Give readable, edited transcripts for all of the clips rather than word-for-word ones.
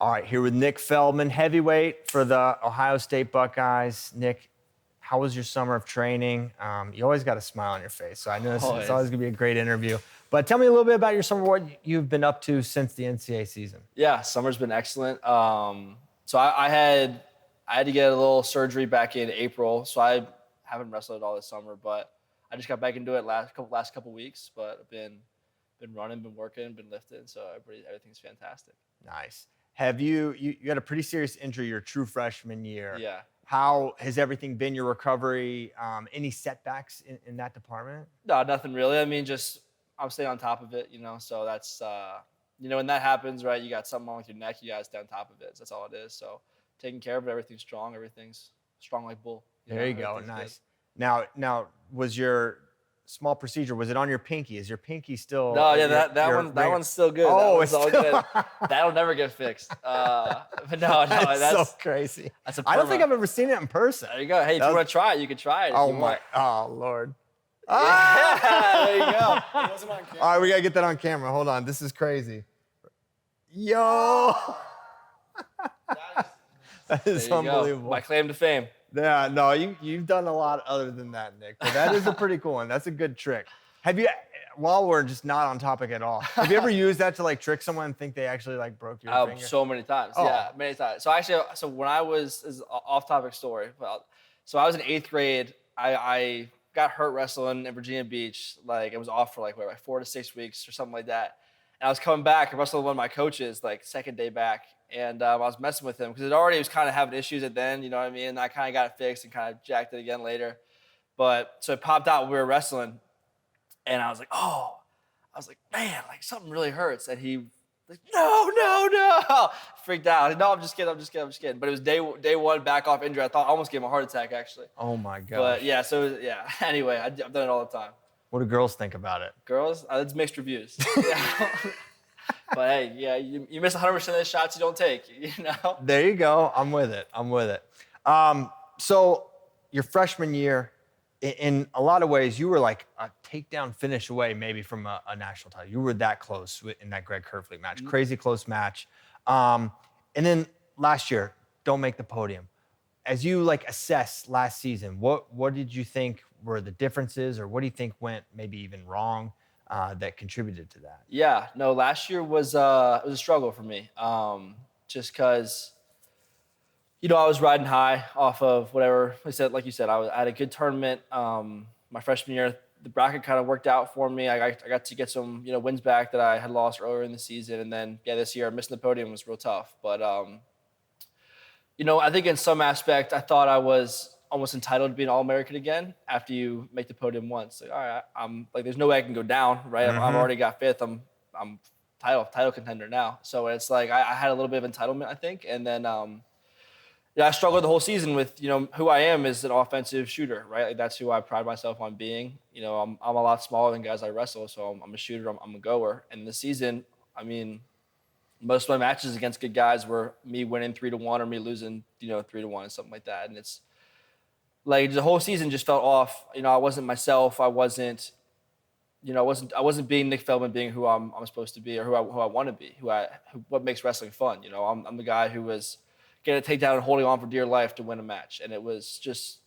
All right, here with Nick Feldman, heavyweight for the Ohio State Buckeyes. Nick, how was your summer of training? You always got a smile on your face, so I know it's always going to be a great interview. But tell me a little bit about your summer, what you've been up to since the NCAA season. Yeah, summer's been excellent. So I had to get a little surgery back in April, so I haven't wrestled at all this summer. But I just got back into it last couple weeks. But I've been running, been working, been lifting, so everything's fantastic. Nice. Have you had a pretty serious injury your true freshman year? Yeah. How has everything been, your recovery? Any setbacks in that department? No, nothing really. I mean, just I'm staying on top of it, So that's when that happens, right? You got something wrong with your neck, you gotta stay on top of it. So that's all it is. So taking care of it, everything's strong like bull. There you go. Nice. Good. Now was your small procedure, was it on your pinky? Is your pinky still? No, yeah, that one's still good. Oh, it's all good. That'll never get fixed. But no, that's so crazy. I don't think I've ever seen it in person. There you go. Hey, if you want to try it, you can try it. Oh Lord. Yeah, there you go. It wasn't on camera. All right, we gotta get that on camera. Hold on, this is crazy. Yo. That is unbelievable. Go. My claim to fame. Yeah, no, you've done a lot other than that, Nick. But that is a pretty cool one. That's a good trick. Have you, while we're just not on topic at all, have you ever used that to like trick someone and think they actually like broke your finger? So many times. Oh. Yeah, many times. So when I was, this is an off-topic story. So I was in 8th grade. I got hurt wrestling in Virginia Beach. Like, it was off for like 4 to 6 weeks or something like that. And I was coming back. I wrestled with one of my coaches, like second day back. And I was messing with him because it already was kind of having issues at then, you know what I mean? And I kind of got it fixed and kind of jacked it again later. But so it popped out when we were wrestling. And I was like, man, like something really hurts. And he like, no. Freaked out. No, I'm just kidding. But it was day one back off injury. I thought I almost gave him a heart attack, actually. Oh my gosh. But yeah, Anyway, I've done it all the time. What do girls think about it? Girls? It's mixed reviews. But hey, yeah, you miss 100% of the shots you don't take, There you go. I'm with it. So your freshman year, in a lot of ways, you were like a takedown finish away maybe from a national title. You were that close in that Greg Kerfleet match. Mm-hmm. Crazy close match. And then last year, don't make the podium. As you like assess last season, what did you think were the differences, or what do you think went maybe even wrong that contributed to that? Yeah, no, last year was a struggle for me. Just because, I was riding high off of whatever. Like you said, I had a good tournament. My freshman year, the bracket kind of worked out for me. I got to get some, wins back that I had lost earlier in the season. And then, this year, missing the podium was real tough. But, I think in some aspect, I thought I was almost entitled to be an All-American again after you make the podium once. Like, all right, I'm like, there's no way I can go down, right? Mm-hmm. I've already got 5th. I'm title contender now. So it's like I had a little bit of entitlement, I think. And then, I struggled the whole season with, who I am as an offensive shooter, right? Like, that's who I pride myself on being. I'm a lot smaller than guys I wrestle, so I'm a shooter, I'm a goer. And this season, I mean, most of my matches against good guys were me winning 3-1 or me losing, 3-1 and something like that. And it's like the whole season just felt off. I wasn't myself. I wasn't being Nick Feldman, being who I'm supposed to be, or who I want to be, what makes wrestling fun. I'm the guy who was getting a takedown and holding on for dear life to win a match. And it was just,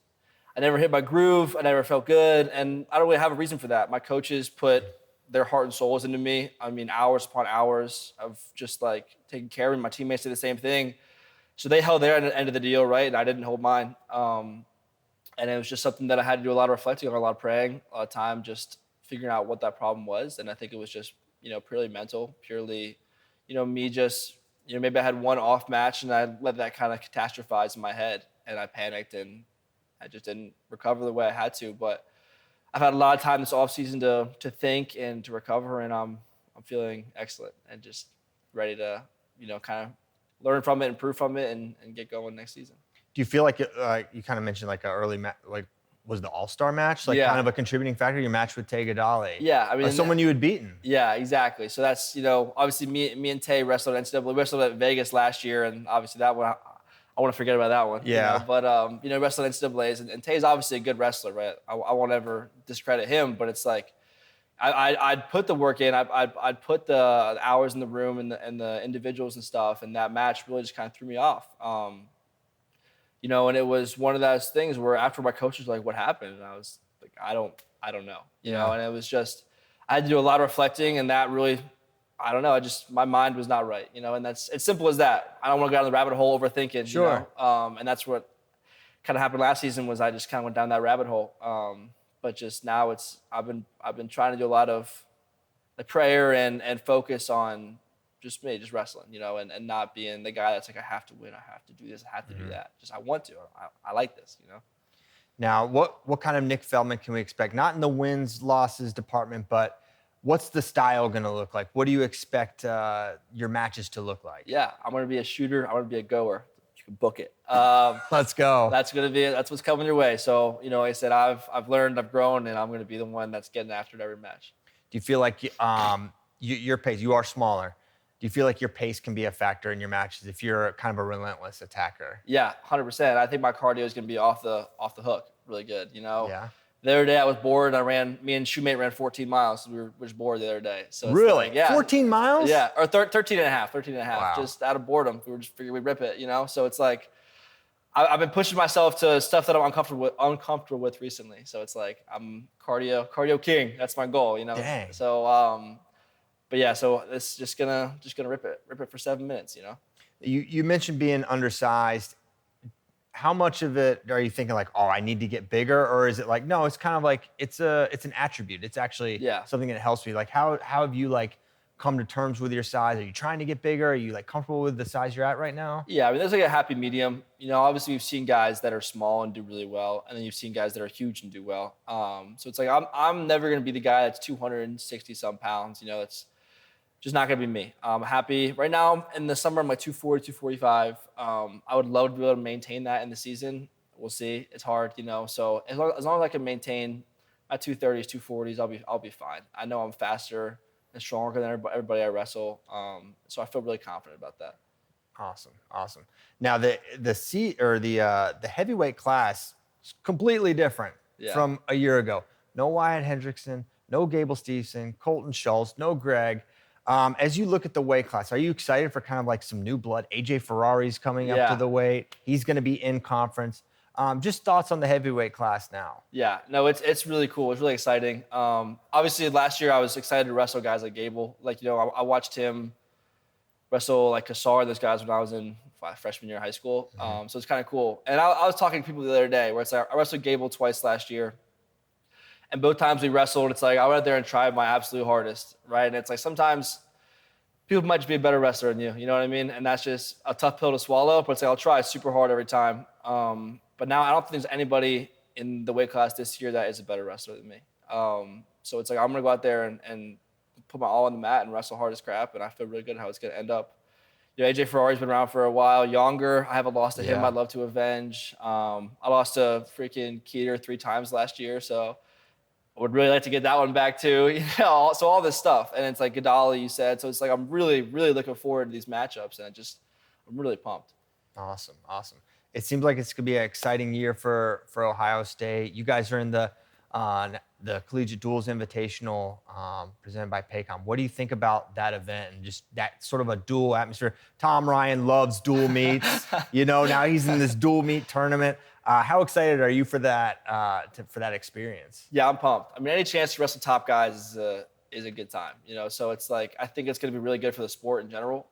I never hit my groove. I never felt good. And I don't really have a reason for that. My coaches put their heart and souls into me. I mean, hours upon hours of just like taking care of me. My teammates did the same thing. So they held their end of the deal, right? And I didn't hold mine. And it was just something that I had to do a lot of reflecting on, a lot of praying, a lot of time just figuring out what that problem was. And I think it was just, purely mental, me just, maybe I had one off match and I let that kind of catastrophize in my head and I panicked and I just didn't recover the way I had to. But I've had a lot of time this offseason to think and to recover, and I'm feeling excellent and just ready to, kind of learn from it, improve from it, and get going next season. Do you feel like you kind of mentioned like an early was the All-Star match kind of a contributing factor? Your match with Tay Gadali. Yeah, I mean, someone you had beaten. Yeah, exactly. So that's obviously me and Tay wrestled at NCAA. We wrestled at Vegas last year, and obviously that one I want to forget about that one. Yeah. But wrestled at NCAA's, and Tay's obviously a good wrestler, right? I won't ever discredit him, but it's like I'd put the work in. I'd put the hours in the room and the individuals and stuff. And that match really just kind of threw me off. And it was one of those things where after my coach was like, "What happened?" And I was like, "I don't know." And it was just I had to do a lot of reflecting, and that really, I don't know. My mind was not right. And that's as simple as that. I don't want to go down the rabbit hole overthinking. Sure. And that's what kind of happened last season was I just kind of went down that rabbit hole. But just now I've been trying to do a lot of the prayer and focus on just me, just wrestling, and not being the guy that's like, I have to win, I have to do this, I have to do that. Just I want to. I like this, Now, what kind of Nick Feldman can we expect? Not in the wins, losses department, but what's the style going to look like? What do you expect your matches to look like? Yeah, I'm going to be a shooter. I'm going to be a goer. You can book it. Let's go. That's what's coming your way. So, like I said, I've learned, I've grown, and I'm going to be the one that's getting after it every match. Do you feel like your pace, you are smaller. Do you feel like your pace can be a factor in your matches if you're kind of a relentless attacker? Yeah, 100%. I think my cardio is going to be off the hook really good, Yeah. The other day I was bored. Me and Shoemate ran 14 miles. We were just bored the other day. So it's really? Like, yeah. 14 miles? Yeah, or 13 and a half. Wow. Just out of boredom. We were just figuring we'd rip it, So it's like I've been pushing myself to stuff that I'm uncomfortable with recently. So it's like I'm cardio king. That's my goal, Dang. So but yeah, so it's just gonna rip it for 7 minutes, You mentioned being undersized. How much of it are you thinking like, oh, I need to get bigger? Or is it like, no, it's kind of like, it's an attribute. It's actually something that helps me. Like how have you like come to terms with your size? Are you trying to get bigger? Are you like comfortable with the size you're at right now? Yeah, I mean, there's like a happy medium. Obviously you've seen guys that are small and do really well. And then you've seen guys that are huge and do well. So it's like, I'm never going to be the guy that's 260 some pounds. It's just not going to be me. I'm happy right now in the summer. I'm like 240, 245. I would love to be able to maintain that in the season. We'll see. It's hard, So as long as I can maintain my 230s, 240s, I'll be fine. I know I'm faster and stronger than everybody I wrestle. So I feel really confident about that. Awesome. Now the heavyweight class is completely different from a year ago. No Wyatt Hendrickson, no Gable Steveson, Colton Schultz, no Greg. As you look at the weight class, are you excited for kind of like some new blood? AJ Ferrari's coming up to the weight. He's going to be in conference. Just thoughts on the heavyweight class now. Yeah, no, it's really cool. It's really exciting. Obviously, last year I was excited to wrestle guys like Gable. Like, I watched him wrestle like Kassar, those guys when I was in freshman year of high school. So it's kind of cool. And I was talking to people the other day where it's like I wrestled Gable twice last year. And both times we wrestled, it's like I went out there and tried my absolute hardest, right? And it's like sometimes people might just be a better wrestler than you, you know what I mean? And that's just a tough pill to swallow, but it's like I'll try super hard every time. But now I don't think there's anybody in the weight class this year that is a better wrestler than me. So it's like I'm going to go out there and put my all on the mat and wrestle hard as crap, and I feel really good how it's going to end up. AJ Ferrari's been around for a while. Younger, I haven't lost to him. I'd love to avenge. I lost to freaking Keeter 3 times last year, so I would really like to get that one back too. So all this stuff. And it's like Gadali, you said. So it's like I'm really, really looking forward to these matchups, and I'm really pumped. Awesome. It seems like it's going to be an exciting year for Ohio State. You guys are in the Collegiate Duels Invitational presented by Paycom. What do you think about that event and just that sort of a dual atmosphere? Tom Ryan loves dual meets. Now he's in this dual meet tournament. How excited are you for that for that experience? Yeah, I'm pumped. I mean, any chance to wrestle top guys is a good time. So it's like I think it's going to be really good for the sport in general.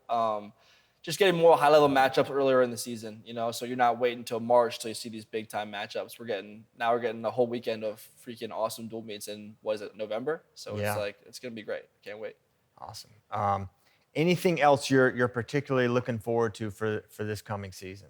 Just getting more high-level matchups earlier in the season, so you're not waiting until March till you see these big-time matchups. We're getting a whole weekend of freaking awesome dual meets in, November? So it's like, it's going to be great. Can't wait. Awesome. Anything else you're particularly looking forward to for this coming season?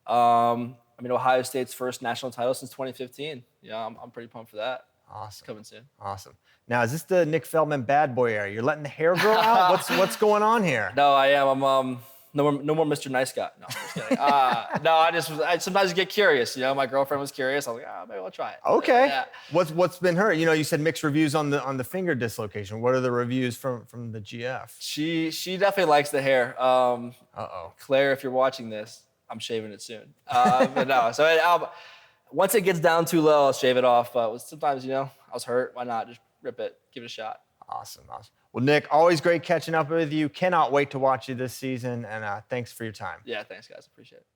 Ohio State's first national title since 2015. Yeah, I'm pretty pumped for that. Awesome. It's coming soon. Awesome. Now, is this the Nick Feldman bad boy era? You're letting the hair grow out? What's going on here? No, I am. I'm no more Mr. Nice Guy. No, just kidding. No, I sometimes get curious. My girlfriend was curious. I was like, maybe I'll try it. Okay. Yeah. What's been her? You said mixed reviews on the finger dislocation. What are the reviews from the GF? She definitely likes the hair. Claire, if you're watching this, I'm shaving it soon. But no, so once it gets down too low, I'll shave it off. Sometimes, I was hurt. Why not just rip it, give it a shot. Awesome. Well, Nick, always great catching up with you. Cannot wait to watch you this season, and thanks for your time. Yeah, thanks, guys. Appreciate it.